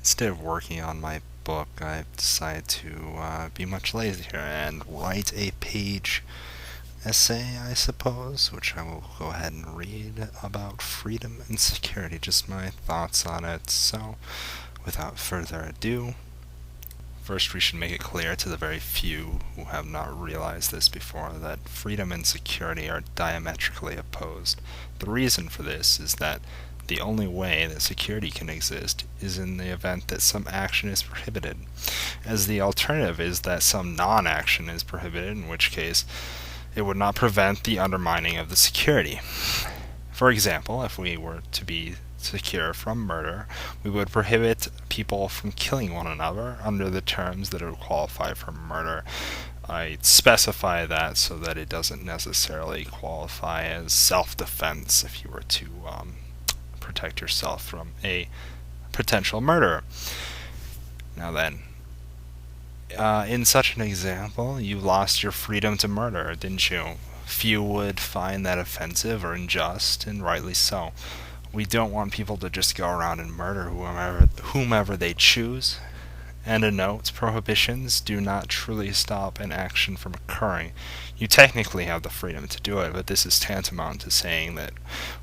Instead of working on my book, I've decided to be much lazier and write a page essay, I suppose, which I will go ahead and read about freedom and security, just my thoughts on it. So, without further ado, first we should make it clear to the very few who have not realized this before that freedom and security are diametrically opposed. The reason for this is that the only way that security can exist is in the event that some action is prohibited, as the alternative is that some non-action is prohibited, in which case it would not prevent the undermining of the security. For example, if we were to be secure from murder, we would prohibit people from killing one another under the terms that would qualify for murder. I specify that so that it doesn't necessarily qualify as self-defense if you were to protect yourself from a potential murderer. Now then, in such an example, you lost your freedom to murder, didn't you? Few would find that offensive or unjust, and rightly so. We don't want people to just go around and murder whomever they choose. And a note, prohibitions do not truly stop an action from occurring. You technically have the freedom to do it, but this is tantamount to saying that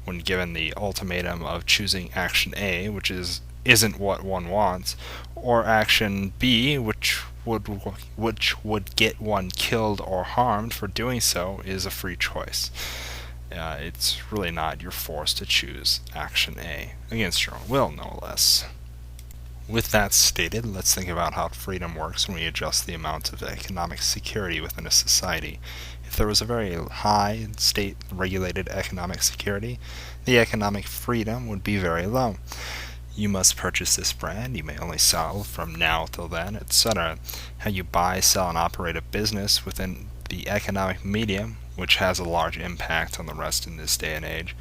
when given the ultimatum of choosing action A, which isn't what one wants, or action B, which would get one killed or harmed for doing so, is a free choice. It's really not you're forced to choose action A, against your own will, no less. With that stated, let's think about how freedom works when we adjust the amount of economic security within a society. If there was a very high state-regulated economic security, the economic freedom would be very low. You must purchase this brand, you may only sell from now till then, etc. How you buy, sell, and operate a business within the economic medium, which has a large impact on the rest in this day and age,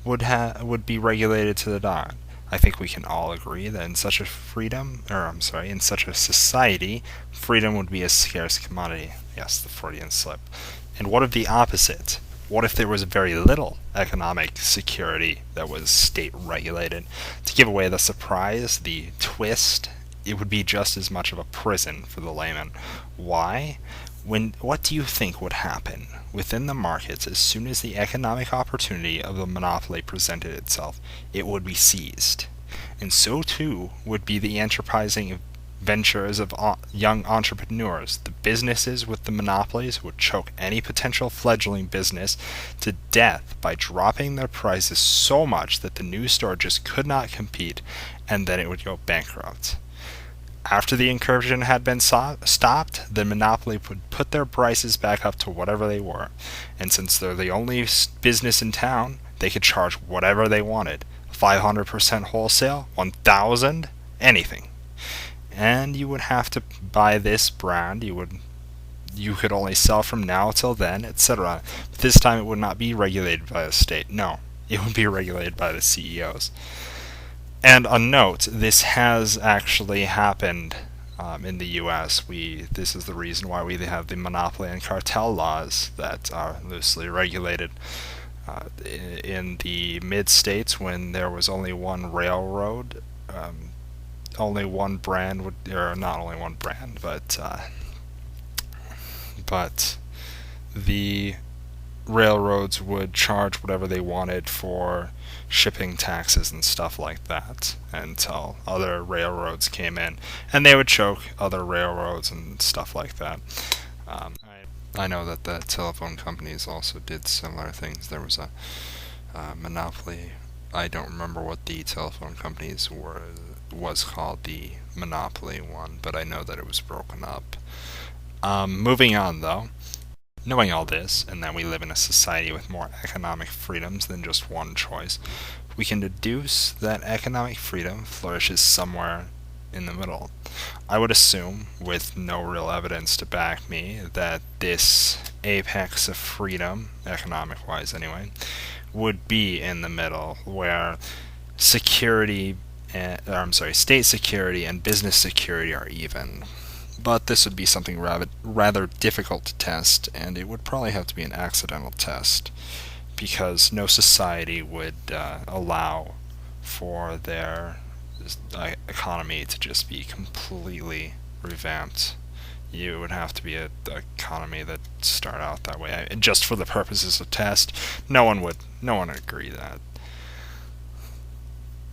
would be regulated to the dot. I think we can all agree that in such a society, freedom would be a scarce commodity. Yes, the Freudian slip. And what of the opposite? What if there was very little economic security that was state regulated? To give away the surprise, the twist, it would be just as much of a prison for the layman. Why? What do you think would happen within the markets as soon as the economic opportunity of the monopoly presented itself? It would be seized. And so too would be the enterprising ventures of young entrepreneurs. The businesses with the monopolies would choke any potential fledgling business to death by dropping their prices so much that the new store just could not compete, and then it would go bankrupt. After the incursion had been stopped, the monopoly would put their prices back up to whatever they were. And since they're the only business in town, they could charge whatever they wanted. 500% wholesale, 1,000, anything. And you would have to buy this brand. You could only sell from now till then, etc. But this time it would not be regulated by the state. No, it would be regulated by the CEOs. And a note, this has actually happened in the U.S. This is the reason why we have the monopoly and cartel laws that are loosely regulated. In the mid-states, when there was only one railroad, only one brand would, or not only one brand, but the railroads would charge whatever they wanted for shipping taxes and stuff like that until other railroads came in, and they would choke other railroads and stuff like that. I know that the telephone companies also did similar things. There was a monopoly. I don't remember what the telephone companies was called, the monopoly one, but I know that it was broken up. Moving on, though. Knowing all this, and that we live in a society with more economic freedoms than just one choice, we can deduce that economic freedom flourishes somewhere in the middle. I would assume, with no real evidence to back me, that this apex of freedom, economic-wise anyway, would be in the middle, where state security and business security are even. But this would be something rather difficult to test, and it would probably have to be an accidental test, because no society would allow for their economy to just be completely revamped. You would have to be a economy that start out that way, just for the purposes of test. No one would agree that.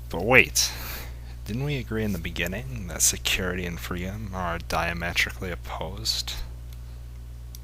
But wait, didn't we agree in the beginning that security and freedom are diametrically opposed?